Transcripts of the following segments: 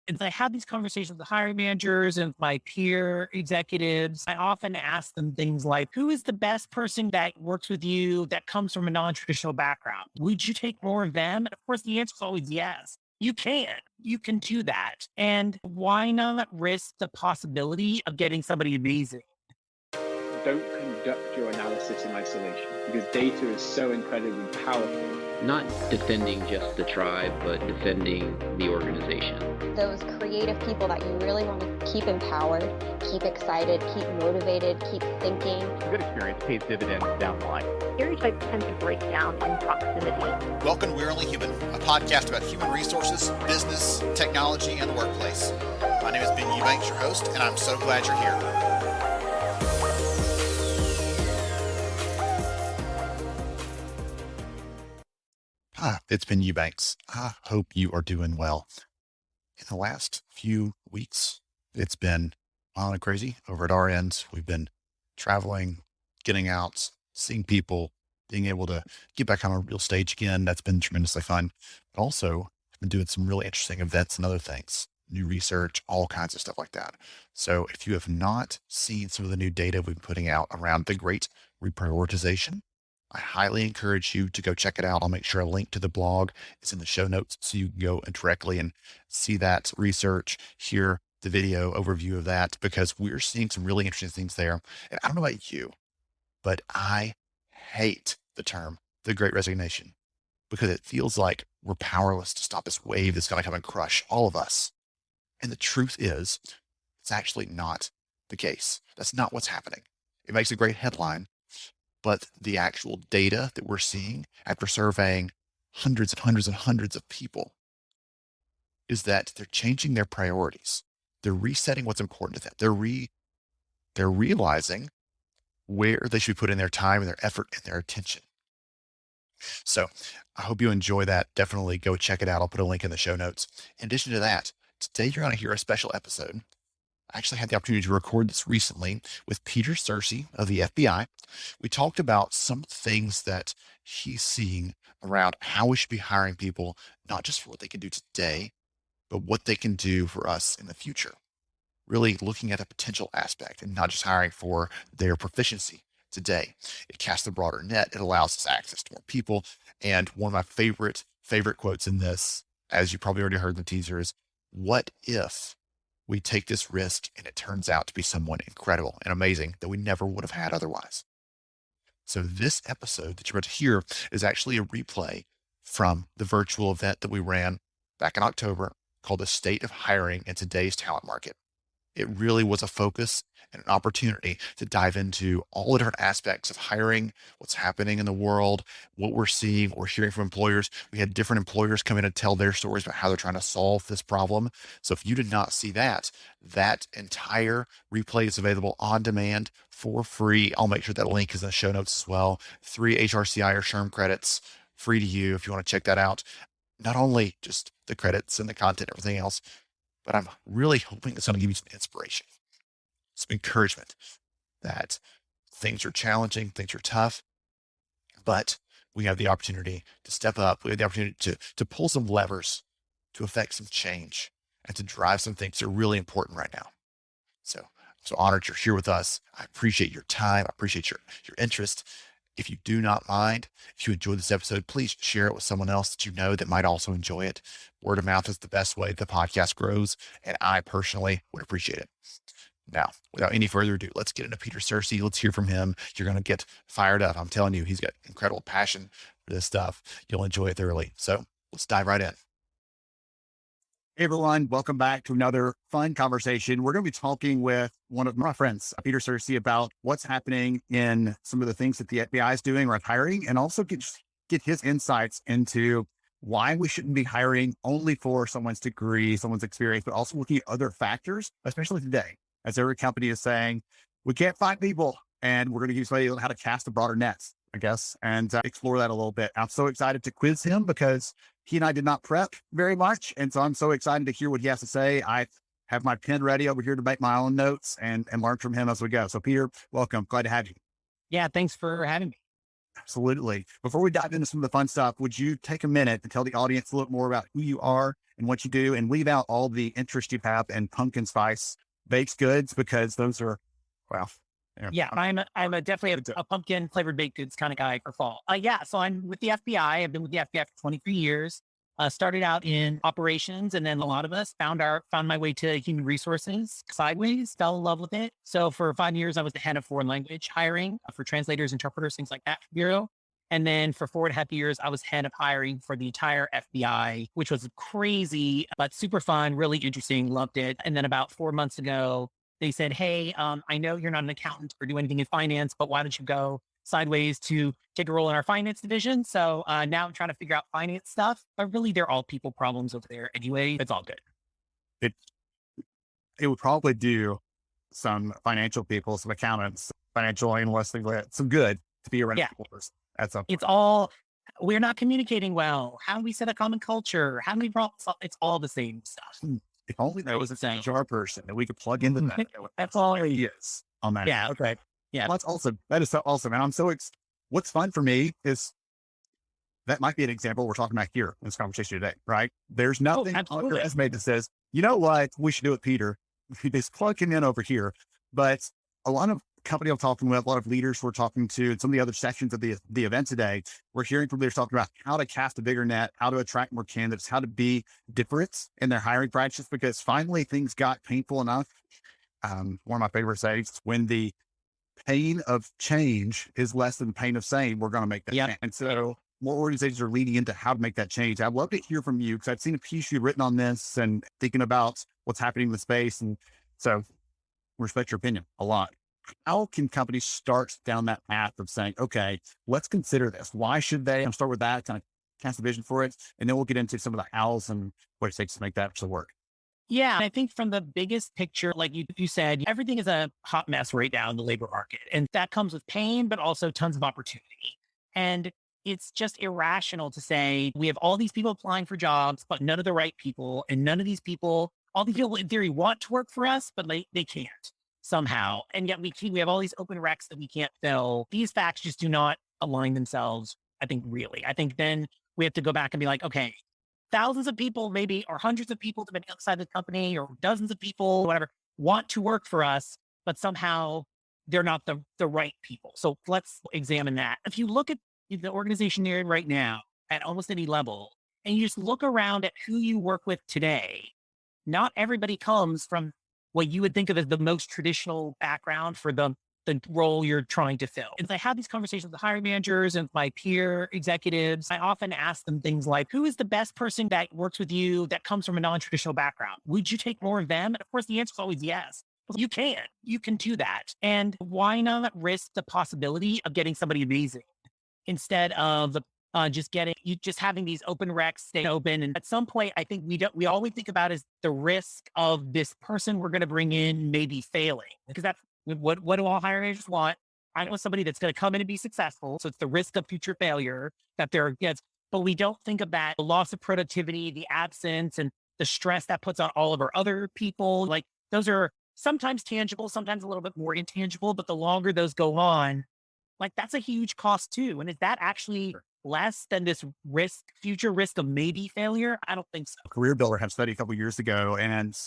As I have these conversations with hiring managers and my peer executives, I often ask them things like, who is the best person that works with you that comes from a non-traditional background? Would you take more of them? And of course, the answer is always yes. You can do that. And why not risk the possibility of getting somebody amazing? Don't conduct your analysis in isolation because data is so incredibly powerful. Not defending just the tribe, but defending the organization. Those creative people that you really want to keep empowered, keep excited, keep motivated, keep thinking. A good experience pays dividends down the line. Stereotypes tend to break down in proximity. Welcome to We're Only Human, a podcast about human resources, business, technology, and the workplace. My name is Ben Eubanks, your host, and I'm so glad you're here. Hi, it's Ben Eubanks. I hope you are doing well. In the last few weeks, it's been wild and crazy over at our end. We've been traveling, getting out, seeing people, being able to get back on a real stage again. That's been tremendously fun. But also, I've been doing some really interesting events and other things, new research, all kinds of stuff like that. So if you have not seen some of the new data we've been putting out around the great reprioritization, I highly encourage you to go check it out. I'll make sure a link to the blog is in the show notes so you can go directly and see that research, hear the video overview of that, because we're seeing some really interesting things there. And I don't know about you, but I hate the term the Great Resignation because it feels like we're powerless to stop this wave that's going to come and crush all of us. And the truth is, it's actually not the case. That's not what's happening. It makes a great headline, but the actual data that we're seeing after surveying hundreds and hundreds and hundreds of people is that they're changing their priorities. They're resetting what's important to them. They're realizing where they should put in their time and their effort and their attention. So I hope you enjoy that. Definitely go check it out. I'll put a link in the show notes. In addition to that, today you're going to hear a special episode. I actually had the opportunity to record this recently with Peter Sursi of the FBI. We talked about some things that he's seeing around how we should be hiring people, not just for what they can do today, but what they can do for us in the future. Really looking at the potential aspect and not just hiring for their proficiency today. It casts a broader net. It allows us access to more people. And one of my favorite quotes in this, as you probably already heard in the teaser, is, what if we take this risk and it turns out to be someone incredible and amazing that we never would have had otherwise? So this episode that you're about to hear is actually a replay from the virtual event that we ran back in October called The State of Hiring in Today's Talent Market. It really was a focus and an opportunity to dive into all the different aspects of hiring, what's happening in the world, what we're seeing or hearing from employers. We had different employers come in and tell their stories about how they're trying to solve this problem. So if you did not see that, that entire replay is available on demand for free. I'll make sure that link is in the show notes as well. 3 HRCI or SHRM credits free to you if you want to check that out. Not only just the credits and the content, everything else, but I'm really hoping it's going to give you some inspiration, some encouragement that things are challenging, things are tough, but we have the opportunity to step up. We have the opportunity to pull some levers to affect some change and to drive some things that are really important right now. So I'm so honored you're here with us. I appreciate your time. I appreciate your interest. If you do not mind, if you enjoyed this episode, please share it with someone else that you know that might also enjoy it. Word of mouth is the best way the podcast grows, and I personally would appreciate it. Now, without any further ado, let's get into Peter Sursi. Let's hear from him. You're going to get fired up. I'm telling you, he's got incredible passion for this stuff. You'll enjoy it thoroughly. So let's dive right in. Hey everyone, welcome back to another fun conversation. We're going to be talking with one of my friends, Peter Sursi, about what's happening in some of the things that the FBI is doing around hiring, and also get his insights into why we shouldn't be hiring only for someone's degree, someone's experience, but also looking at other factors, especially today, as every company is saying, we can't find people, and we're going to use somebody on how to cast a broader net, I guess, and explore that a little bit. I'm so excited to quiz him because he and I did not prep very much. And so I'm so excited to hear what he has to say. I have my pen ready over here to make my own notes and learn from him as we go. So Peter, welcome. Glad to have you. Yeah, thanks for having me. Absolutely. Before we dive into some of the fun stuff, would you take a minute to tell the audience a little more about who you are and what you do, and leave out all the interest you have in pumpkin spice baked goods, because those are, well, Yeah, I'm a definitely a pumpkin flavored baked goods kind of guy for fall. Yeah, so I'm with the FBI. I've been with the FBI for 23 years. Started out in operations, and then a lot of us found my way to human resources sideways. Fell in love with it. So for 5 years, I was the head of foreign language hiring for translators, interpreters, things like that for Bureau. And then for 4.5 years, I was head of hiring for the entire FBI, which was crazy, but super fun, really interesting. Loved it. And then about 4 months ago, they said, hey, I know you're not an accountant or do anything in finance, but why don't you go sideways to take a role in our finance division? So now I'm trying to figure out finance stuff, but really they're all people problems over there anyway. It's all good. It would probably do some financial people, some accountants, financial analysts, things like that, some good to be around Yeah. people at some point. It's all, we're not communicating well. How do we set a common culture? How do we problem solve? It's all the same stuff. If only there was an HR person that we could plug into that. That's all it is on that. Yeah. Okay. Yeah. Well, that's awesome. That is so awesome. And I'm so, what's fun for me is that might be an example we're talking about here in this conversation today, right? There's nothing on your resume that says, you know what, we should do with Peter. Just plug him in over here. But a lot of company I'm talking with, a lot of leaders we're talking to, and some of the other sections of the event today, we're hearing from leaders talking about how to cast a bigger net, how to attract more candidates, how to be different in their hiring practices, because finally things got painful enough. One of my favorite sayings, when the pain of change is less than the pain of saying, we're going to make that change. And so more organizations are leaning into how to make that change. I'd love to hear from you, because I've seen a piece you've written on this and thinking about what's happening in the space. And so respect your opinion a lot. How can companies start down that path of saying, okay, let's consider this? Why should they? I'll start with that, kind of cast a vision for it. And then we'll get into some of the hows and what it takes to make that actually work. Yeah. I think from the biggest picture, like you said, everything is a hot mess right now in the labor market. And that comes with pain, but also tons of opportunity. And it's just irrational to say we have all these people applying for jobs, but none of the right people. And none of these people, all these people in theory want to work for us, but they can't somehow. And yet we have all these open recs that we can't fill. These facts just do not align themselves, I think, really. I think then we have to go back and be like, okay, thousands of people maybe, or hundreds of people that have been outside the company, or dozens of people, whatever, want to work for us, but somehow they're not the right people. So let's examine that. If you look at the organization you're in right now at almost any level, and you just look around at who you work with today, not everybody comes from what you would think of as the most traditional background for the role you're trying to fill. As I have these conversations with hiring managers and my peer executives, I often ask them things like, who is the best person that works with you that comes from a non-traditional background? Would you take more of them? And of course, the answer is always yes. You can do that. And why not risk the possibility of getting somebody amazing instead of just having these open recs stay open? And at some point, I think we always think about is the risk of this person we're going to bring in maybe failing, because that's what do all hiring managers want? I want somebody that's going to come in and be successful. So it's the risk of future failure that there gets, but we don't think of that, the loss of productivity, the absence, and the stress that puts on all of our other people. Like those are sometimes tangible, sometimes a little bit more intangible, but the longer those go on, like that's a huge cost too. And is that actually less than this future risk of maybe failure? I don't think so. Career Builder had a study a couple of years ago, and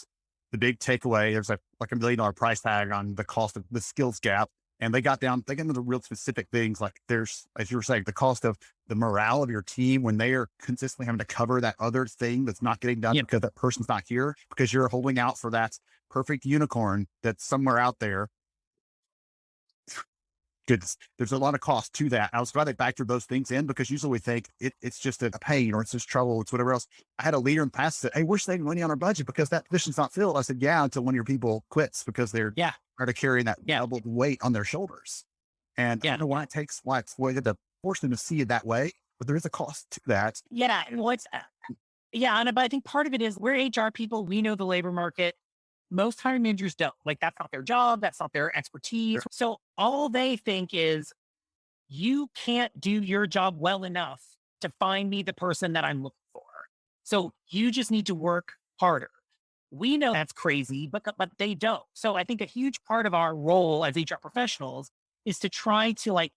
the big takeaway, there's like $1 million price tag on the cost of the skills gap. And they got into the real specific things. Like there's, as you were saying, the cost of the morale of your team when they are consistently having to cover that other thing that's not getting done because that person's not here, because you're holding out for that perfect unicorn that's somewhere out there. Goodness, there's a lot of cost to that. I was glad they factored those things in, because usually we think it's just a pain, or it's just trouble, it's whatever else. I had a leader in the past that said, hey, we're saving money on our budget because that position's not filled. I said, yeah, until one of your people quits because they're tired of carrying that double weight on their shoulders. And I don't know why it's we had to force them to see it that way, but there is a cost to that. Yeah. Well, but I think part of it is we're HR people. We know the labor market. Most hiring managers don't. Like that's not their job. That's not their expertise. Sure. So all they think is you can't do your job well enough to find me the person that I'm looking for. So you just need to work harder. We know that's crazy, but they don't. So I think a huge part of our role as HR professionals is to try to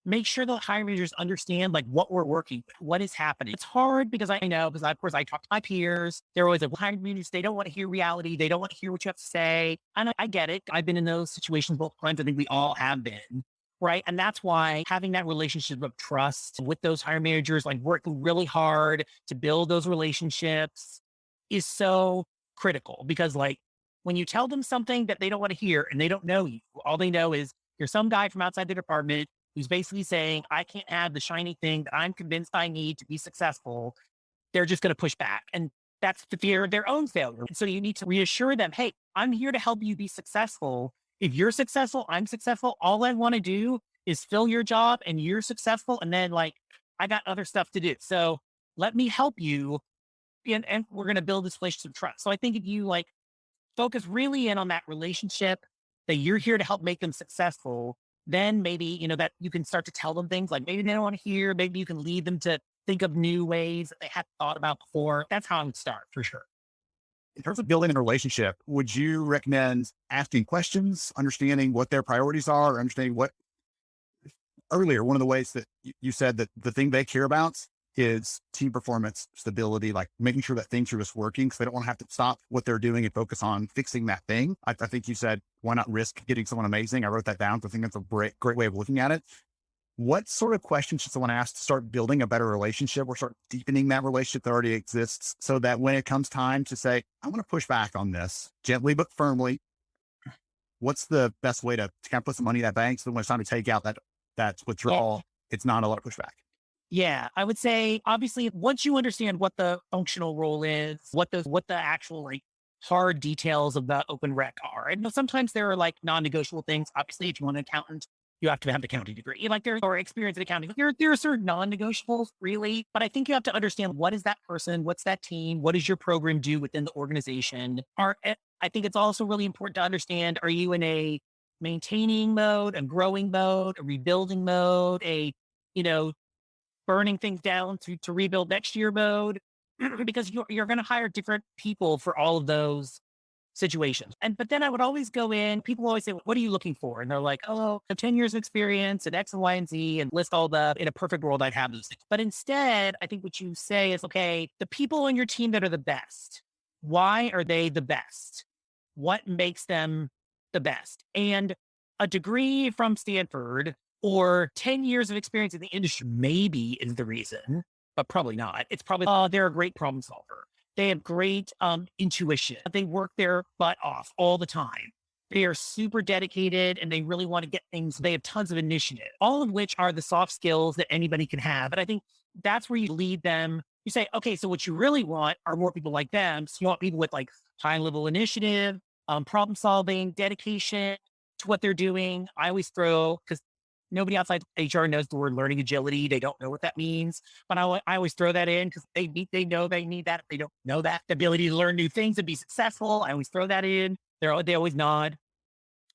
make sure the hiring managers understand like what we're working with, what is happening. It's hard because I know, because of course I talk to my peers. They're always like, hiring managers, they don't want to hear reality. They don't want to hear what you have to say. And I get it. I've been in those situations both times. I think we all have been. Right. And that's why having that relationship of trust with those hiring managers, like working really hard to build those relationships is so critical, because like when you tell them something that they don't want to hear and they don't know you, all they know is you're some guy from outside the department who's basically saying, I can't have the shiny thing that I'm convinced I need to be successful. They're just going to push back. And that's the fear of their own failure. So you need to reassure them, hey, I'm here to help you be successful. If you're successful, I'm successful. All I want to do is fill your job and you're successful. And then like, I got other stuff to do. So let me help you. And we're going to build this relationship of trust. So I think if you like focus really in on that relationship, that you're here to help make them successful, then maybe, that you can start to tell them things like maybe they don't want to hear, maybe you can lead them to think of new ways that they hadn't thought about before. That's how I would start for sure. In terms of building a relationship, would you recommend asking questions, understanding what their priorities are, or understanding what earlier, one of the ways that you said that the thing they care about is team performance, stability, like making sure that things are just working, so they don't want to have to stop what they're doing and focus on fixing that thing. I think you said, why not risk getting someone amazing? I wrote that down. So I think that's a great way of looking at it. What sort of questions should someone ask to start building a better relationship or start deepening that relationship that already exists, so that when it comes time to say, I want to push back on this gently but firmly, what's the best way to kind of put some money in that bank so when it's time to take out that withdrawal, it's not a lot of pushback? Yeah, I would say obviously once you understand what the functional role is, what the actual like hard details of the open rec are. And sometimes there are like non-negotiable things. Obviously, if you want an accountant, you have to have an accounting degree. Like there or experience in accounting. There are certain non-negotiables, really. But I think you have to understand, what is that person? What's that team? What does your program do within the organization? I think it's also really important to understand, are you in a maintaining mode, a growing mode, a rebuilding mode, a, burning things down to rebuild next year mode? Because you're going to hire different people for all of those situations. But then I would always go in, people always say, what are you looking for? And they're like, oh, I have 10 years of experience and X and Y and Z, and list all in a perfect world, I'd have those things. But instead, I think what you say is, okay, the people on your team that are the best, why are they the best? What makes them the best? And a degree from Stanford or 10 years of experience in the industry maybe is the reason, but probably not. It's probably, they're a great problem solver. They have great intuition. They work their butt off all the time. They are super dedicated and they really want to get things. They have tons of initiative, all of which are the soft skills that anybody can have. But I think that's where you lead them. You say, okay, so what you really want are more people like them. So you want people with like high level initiative, problem solving, dedication to what they're doing. I always throw, because nobody outside HR knows the word learning agility. They don't know what that means. But I always throw that in because they know they need that. If they don't know that, the ability to learn new things and be successful, I always throw that in. They always nod.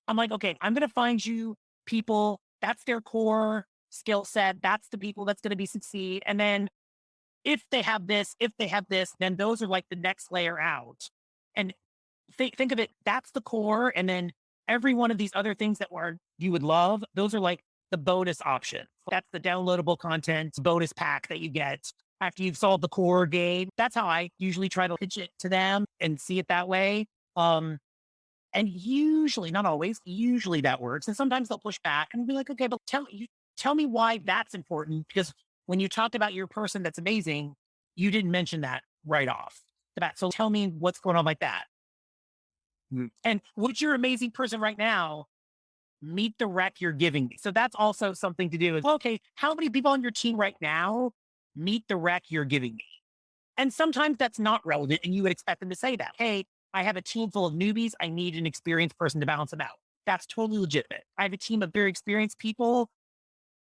I'm like, okay, I'm going to find you people. That's their core skill set. That's the people that's going to be succeed. And then if they have this, then those are like the next layer out. And think of it, that's the core. And then every one of these other things that you would love, those are like the bonus option. That's the downloadable content bonus pack that you get after you've solved the core game. That's how I usually try to pitch it to them and see it that way. And usually, not always, usually that works. And sometimes they'll push back and be like, okay, but tell me why that's important. Because when you talked about your person that's amazing, you didn't mention that right off the bat. So tell me what's going on like that. And would your amazing person right now meet the rec you're giving me? So that's also something to do with, okay, how many people on your team right now meet the rec you're giving me? And sometimes that's not relevant and you would expect them to say that. Hey, I have a team full of newbies. I need an experienced person to balance them out. That's totally legitimate. I have a team of very experienced people.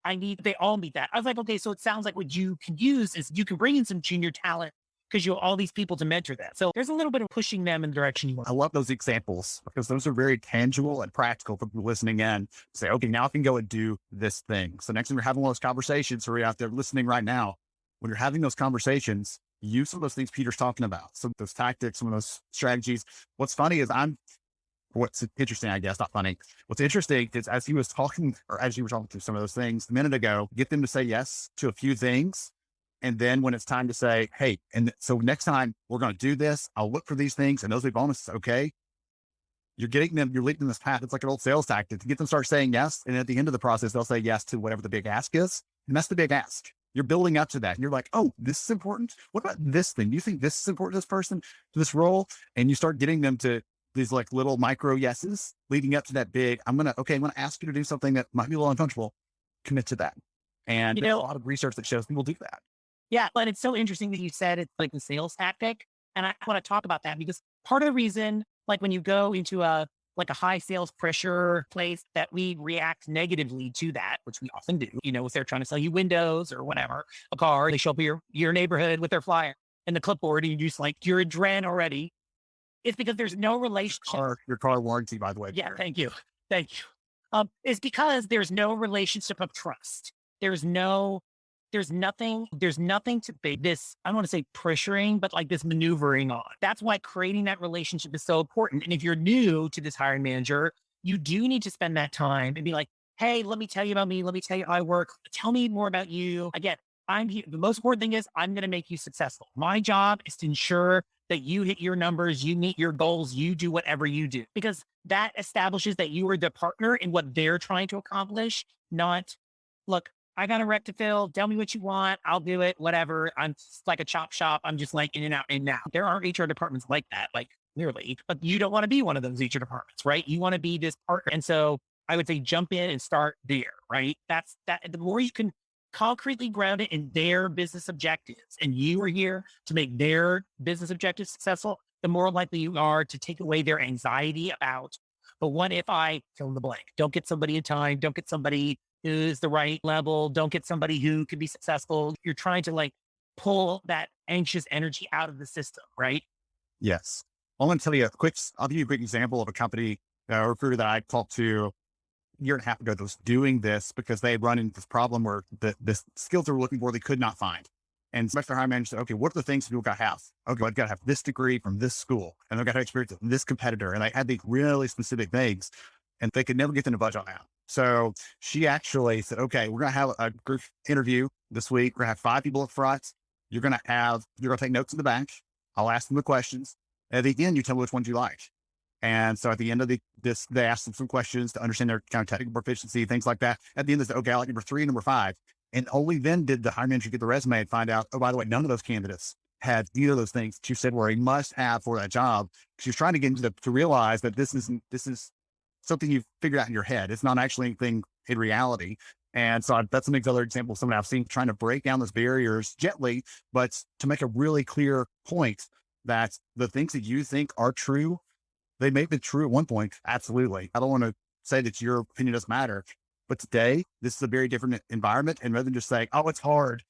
They all meet that. I was like, okay, so it sounds like what you can use is you can bring in some junior talent because you have all these people to mentor them. So there's a little bit of pushing them in the direction you want. I love those examples because those are very tangible and practical for people listening in. Say, okay, now I can go and do this thing. So next time you're having one of those conversations, or you're out there listening right now, when you're having those conversations, use some of those things Peter's talking about. Some of those tactics, some of those strategies. What's funny is I'm what's interesting, I guess, not funny. What's interesting is as he was talking, or as you were talking to some of those things a minute ago, get them to say yes to a few things. And then when it's time to say, hey, and so next time we're going to do this, I'll look for these things and those will be bonuses. Okay. You're getting them, you're leading this path. It's like an old sales tactic to get them to start saying yes. And at the end of the process, they'll say yes to whatever the big ask is. And that's the big ask. You're building up to that. And you're like, oh, this is important. What about this thing? Do you think this is important to this person, to this role? And you start getting them to these like little micro yeses leading up to that big, I'm going to ask you to do something that might be a little uncomfortable. Commit to that. And there's a lot of research that shows people do that. Yeah. But it's so interesting that you said it's like the sales tactic. And I want to talk about that because part of the reason, like when you go into a high sales pressure place, that we react negatively to that, which we often do, if they're trying to sell you windows or whatever, a car, they show up your neighborhood with their flyer and the clipboard and you just like, you're in dread already. It's because there's no relationship. Your car warranty, by the way. Yeah. Thank you. It's because there's no relationship of trust. There's nothing to be this, I don't want to say pressuring, but like this maneuvering on. That's why creating that relationship is so important. And if you're new to this hiring manager, you do need to spend that time and be like, hey, let me tell you about me. Let me tell you how I work. Tell me more about you. Again, I'm here. The most important thing is I'm going to make you successful. My job is to ensure that you hit your numbers, you meet your goals, you do whatever you do, because that establishes that you are the partner in what they're trying to accomplish, not look, I got a rec to fill. Tell me what you want. I'll do it. Whatever. I'm just like a chop shop. I'm just like in and out and out. There are HR departments like that, like clearly, but you don't want to be one of those HR departments, right? You want to be this partner. And so I would say jump in and start there, right? That's that. The more you can concretely ground it in their business objectives and you are here to make their business objectives successful, the more likely you are to take away their anxiety about, but what if I fill in the blank? Don't get somebody in time. Don't get somebody who's the right level. Don't get somebody who could be successful. You're trying to like pull that anxious energy out of the system, right? Yes. I'm going to tell you I'll give you a quick example of a company, a recruiter that I talked to a year and a half ago that was doing this because they had run into this problem where the skills they were looking for, they could not find. And so their hiring manager said, okay, what are the things people got to have? Okay, I've got to have this degree from this school and I've got to have experience with this competitor. And they had these really specific things and they could never get them to budge on that. So she actually said, okay, we're going to have a group interview this week. We're going to have 5 people up front. You're going to take notes in the back. I'll ask them the questions. At the end, you tell me which ones you like. And so at the end of this, they asked them some questions to understand their kind of technical proficiency, things like that. At the end, they said, okay, I like number 3 and number 5. And only then did the hiring manager get the resume and find out, oh, by the way, none of those candidates had either of those things that you said were a must have for that job. She was trying to get into to realize that this is something you've figured out in your head. It's not actually anything in reality. And so that's another example of someone I've seen trying to break down those barriers gently, but to make a really clear point that the things that you think are true, they may be true at one point. Absolutely. I don't want to say that your opinion doesn't matter, but today this is a very different environment. And rather than just saying, oh, it's hard,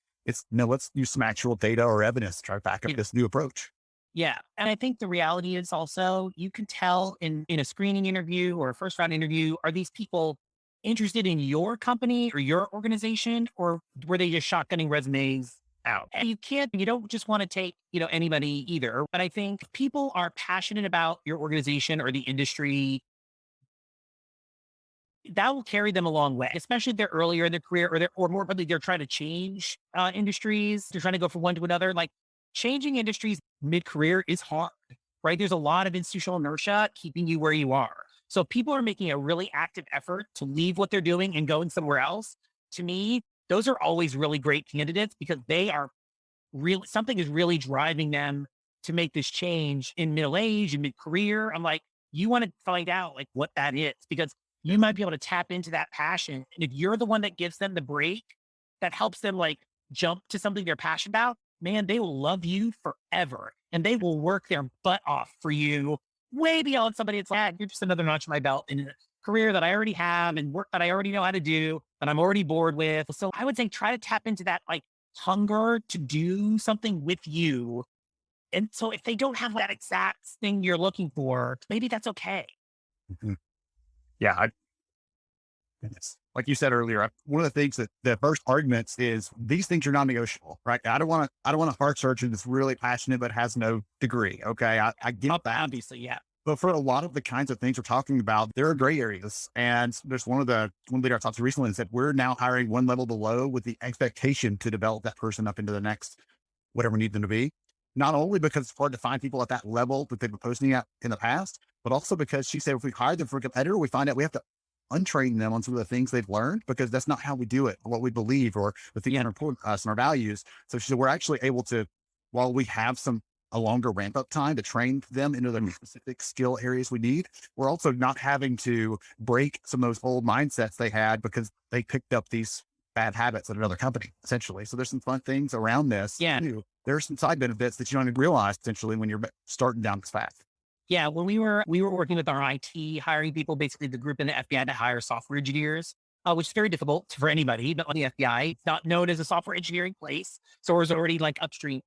let's use some actual data or evidence to try to back up this new approach. Yeah. And I think the reality is also you can tell in a screening interview or a first round interview, are these people interested in your company or your organization, or were they just shotgunning resumes out? And you don't just want to take, anybody either. But I think if people are passionate about your organization or the industry, that will carry them a long way, especially if they're earlier in their career or more probably they're trying to change industries. They're trying to go from one to another. Like changing industries mid-career is hard, right? There's a lot of institutional inertia keeping you where you are. So if people are making a really active effort to leave what they're doing and going somewhere else, to me, those are always really great candidates because they are something is really driving them to make this change in middle age and mid-career. I'm like, you want to find out like what that is because you might be able to tap into that passion. And if you're the one that gives them the break that helps them like jump to something they're passionate about, man, they will love you forever. And they will work their butt off for you way beyond somebody that's like, you're just another notch in my belt in a career that I already have and work that I already know how to do, that I'm already bored with. So I would say try to tap into that like hunger to do something with you. And so if they don't have that exact thing you're looking for, maybe that's okay. Mm-hmm. Yeah. Like you said earlier, one of the things that the first arguments is these things are non-negotiable, right? I don't want a heart surgeon that's really passionate, but has no degree. Okay. I get that. Obviously. Yeah. But for a lot of the kinds of things we're talking about, there are gray areas. And there's one leader I talked to recently and said, we're now hiring one level below with the expectation to develop that person up into the next, whatever we need them to be. Not only because it's hard to find people at that level that they've been posting at in the past, but also because she said, if we hire them for a competitor, we find out we have to untrain them on some of the things they've learned because that's not how we do it, or what we believe, or the things that are important to us and our values. So she said, we're actually able to, while we have a longer ramp up time to train them into the specific skill areas we need, we're also not having to break some of those old mindsets they had because they picked up these bad habits at another company, essentially. So there's some fun things around this. Yeah. Too. There's some side benefits that you don't even realize essentially when you're starting down this path. Yeah, when we were working with our IT, hiring people, basically the group in the FBI to hire software engineers, which is very difficult for anybody, but on the FBI, it's not known as a software engineering place. So it was already like upstream.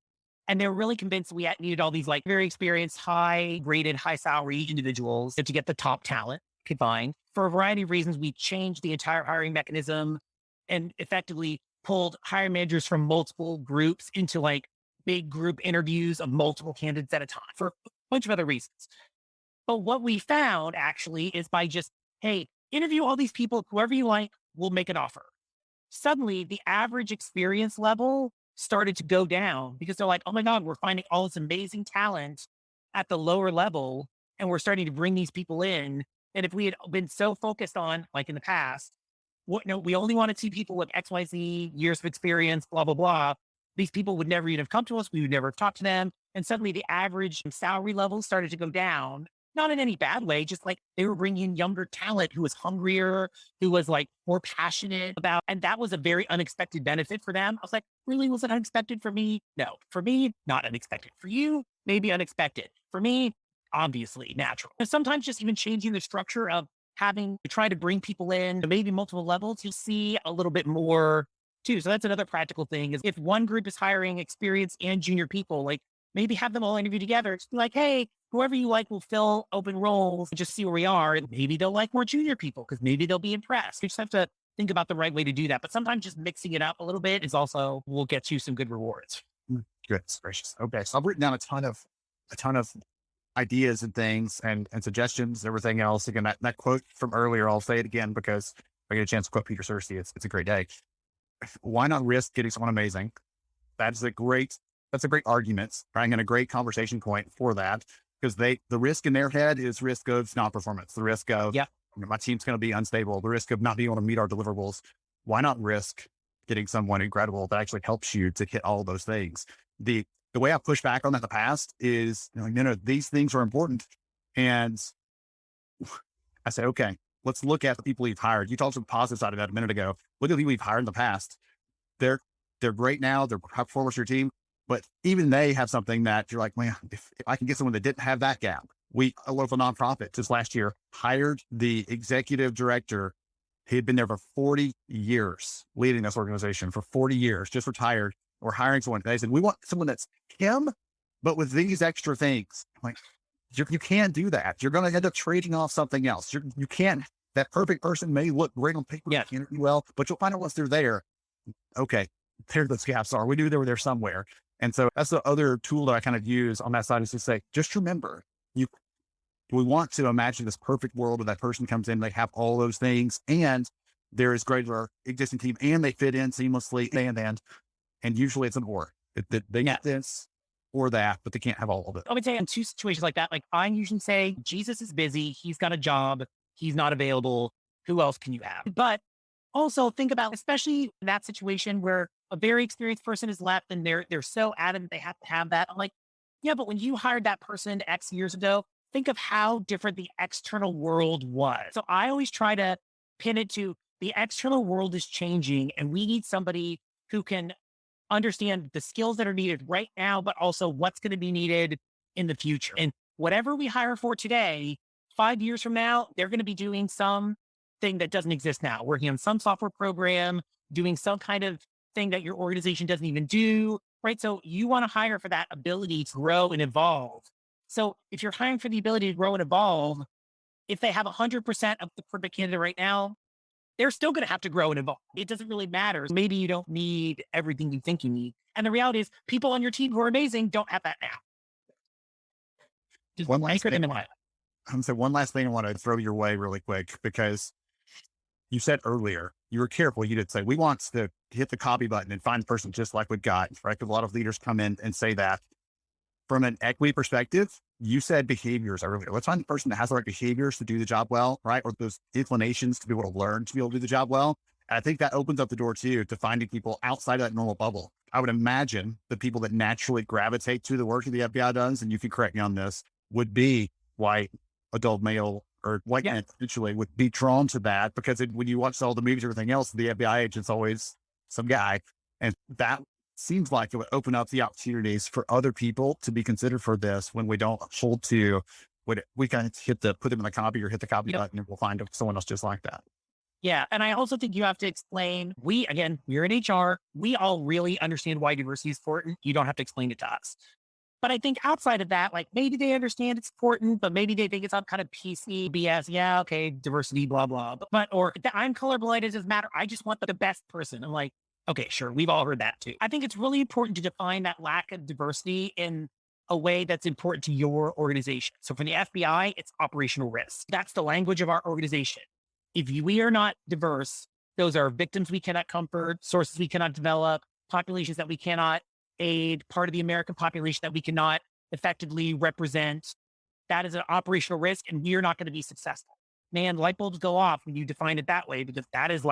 And they were really convinced we needed all these like very experienced, high graded, high salary individuals to get the top talent combined. For a variety of reasons, we changed the entire hiring mechanism and effectively pulled hiring managers from multiple groups into like big group interviews of multiple candidates at a time for a bunch of other reasons. But what we found actually is by just, hey, interview all these people, whoever you like, we'll make an offer. Suddenly, the average experience level started to go down because they're like, oh my God, we're finding all this amazing talent at the lower level and we're starting to bring these people in. And if we had been so focused on, like in the past, we only want to see people with XYZ years of experience, blah, blah, blah. These people would never even have come to us. We would never have talked to them. And suddenly the average salary level started to go down, not in any bad way, just like they were bringing in younger talent who was hungrier, who was like more passionate about, and that was a very unexpected benefit for them. I was like, really? Was it unexpected for me? No. For me, not unexpected. For you, maybe unexpected. For me, obviously natural. And sometimes just even changing the structure of having to try to bring people in to maybe multiple levels, you'll see a little bit more too. So that's another practical thing is if one group is hiring experienced and junior people, like maybe have them all interview together. It's like, hey, whoever you like will fill open roles and just see where we are. And maybe they'll like more junior people because maybe they'll be impressed. You just have to think about the right way to do that. But sometimes just mixing it up a little bit is also will get you some good rewards. Good gracious. Okay. So I've written down a ton of ideas and things and suggestions, everything else. Again, that quote from earlier, I'll say it again because if I get a chance to quote Peter Sursi, it's a great day. Why not risk getting someone amazing? That's a great argument, right? And a great conversation point for that because the risk in their head is risk of non-performance, the risk of, my team's going to be unstable, the risk of not being able to meet our deliverables. Why not risk getting someone incredible that actually helps you to hit all those things? The way I push back on that in the past is, these things are important. And I say, okay, let's look at the people you've hired. You talked about the positive side of that a minute ago. Look at the people you've hired in the past. They're great now. They're high performers for your team, but even they have something that you're like, man, if I can get someone that didn't have that gap. A local nonprofit just last year hired the executive director. He had been there for 40 years, leading this organization for 40 years, just retired. We're hiring someone. They said, we want someone that's him, but with these extra things. I'm like, you can't do that. You're going to end up trading off something else. You can't, that perfect person may look great on paper, well, but you'll find out once they're there. Okay, there those gaps are. We knew they were there somewhere. And so that's the other tool that I kind of use on that side is to say, just remember, we want to imagine this perfect world where that person comes in, they have all those things, and there is great our existing team, and they fit in seamlessly, and usually it's an or. They get this or that, but they can't have all of it. I would say in two situations like that, like I usually say, Jesus is busy. He's got a job. He's not available. Who else can you have? But also think about, especially in that situation where a very experienced person is left and they're so adamant they have to have that. I'm like, yeah, but when you hired that person X years ago, think of how different the external world was. So I always try to pin it to the external world is changing and we need somebody who can understand the skills that are needed right now, but also what's going to be needed in the future. And whatever we hire for today, 5 years from now, they're going to be doing something that doesn't exist now, working on some software program, doing some kind of thing that your organization doesn't even do, right? So you want to hire for that ability to grow and evolve. So if you're hiring for the ability to grow and evolve, if they have 100% of the perfect candidate right now, they're still going to have to grow and evolve. It doesn't really matter. Maybe you don't need everything you think you need. And the reality is people on your team who are amazing don't have that now. Just One last anchor them thing. in life. So one last thing I want to throw your way really quick, because you said earlier, you were careful. You did say, we want to hit the copy button and find the person just like we've got, right? Because a lot of leaders come in and say that. From an equity perspective, you said behaviors earlier. Let's find the person that has the right behaviors to do the job well, right? Or those inclinations to be able to learn to be able to do the job well. And I think that opens up the door too, to finding people outside of that normal bubble. I would imagine the people that naturally gravitate to the work that the FBI does, and you can correct me on this, would be white, adult male, or white men essentially would be drawn to that, because when you watch all the movies, everything else, the FBI agent's always some guy. And that seems like it would open up the opportunities for other people to be considered for this, when we don't hold to what we kind of put them in the copy or hit the copy button, and we'll find someone else just like that. Yeah. And I also think you have to explain, we're in HR. We all really understand why diversity is important. You don't have to explain it to us. But I think outside of that, like maybe they understand it's important, but maybe they think it's some kind of PC BS. Yeah, okay, diversity, blah, blah. Or I'm colorblind, it doesn't matter. I just want the best person. I'm like, okay, sure. We've all heard that too. I think it's really important to define that lack of diversity in a way that's important to your organization. So for the FBI, it's operational risk. That's the language of our organization. If we are not diverse, those are victims we cannot comfort, sources we cannot develop, populations that we cannot aid, part of the American population that we cannot effectively represent. That is an operational risk, and we are not going to be successful. Man, light bulbs go off when you define it that way, because that is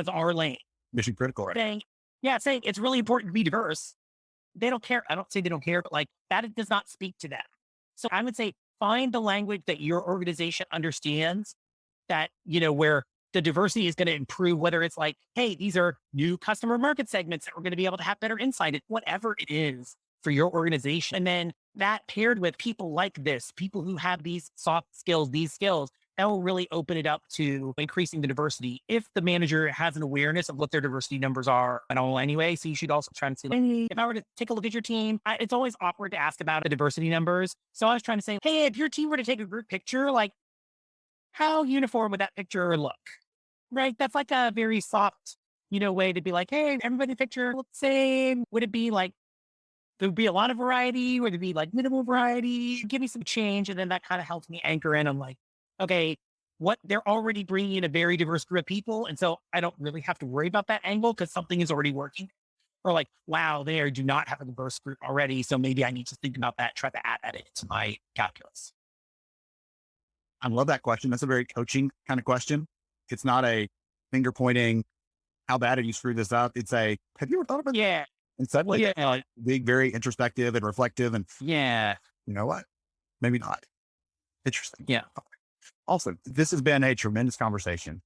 our lane. Mission critical, right? Saying it's really important to be diverse. They don't care. I don't say they don't care, but like that does not speak to them. So I would say find the language that your organization understands, that, where the diversity is going to improve, whether it's like, hey, these are new customer market segments that we're going to be able to have better insight in, whatever it is for your organization. And then that paired with people like this, people who have these soft skills, that will really open it up to increasing the diversity. If the manager has an awareness of what their diversity numbers are and all anyway, so you should also try to say, hey, if I were to take a look at your team, it's always awkward to ask about the diversity numbers. So I was trying to say, hey, if your team were to take a group picture, like how uniform would that picture look? Right? That's like a very soft, way to be like, hey, everybody picture looks the same. Would it be like, there would be a lot of variety? Would it be like minimal variety? Give me some change. And then that kind of helps me anchor in. I'm like, okay, they're already bringing in a very diverse group of people. And so I don't really have to worry about that angle because something is already working. Or like, wow, they do not have a diverse group already. So maybe I need to think about that, try to add that into my calculus. I love that question. That's a very coaching kind of question. It's not a finger pointing, how bad have you screwed this up? It's have you ever thought about that? And suddenly being very introspective and reflective and you know what? Maybe not. Interesting. Yeah. Also, this has been a tremendous conversation.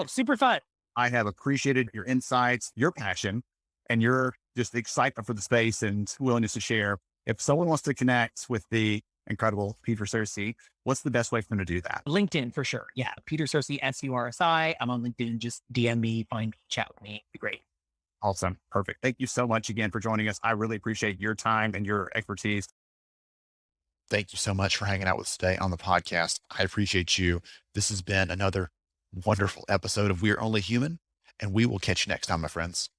Super fun. I have appreciated your insights, your passion, and your just excitement for the space and willingness to share. If someone wants to connect with the incredible Peter Sursi, what's the best way for them to do that? LinkedIn for sure. Yeah. Peter Sursi, Sursi. I'm on LinkedIn. Just DM me, find me, chat with me. It'd be great. Awesome. Perfect. Thank you so much again for joining us. I really appreciate your time and your expertise. Thank you so much for hanging out with us today on the podcast. I appreciate you. This has been another wonderful episode of We're Only Human, and we will catch you next time, my friends.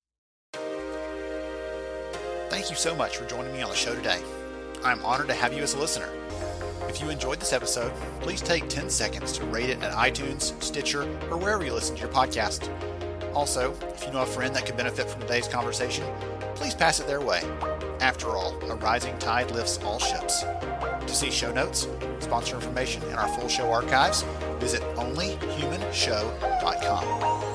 Thank you so much for joining me on the show today. I'm honored to have you as a listener. If you enjoyed this episode, please take 10 seconds to rate it at iTunes, Stitcher, or wherever you listen to your podcast. Also, if you know a friend that could benefit from today's conversation, please pass it their way. After all, a rising tide lifts all ships. To see show notes, sponsor information, and our full show archives, visit onlyhumanshow.com.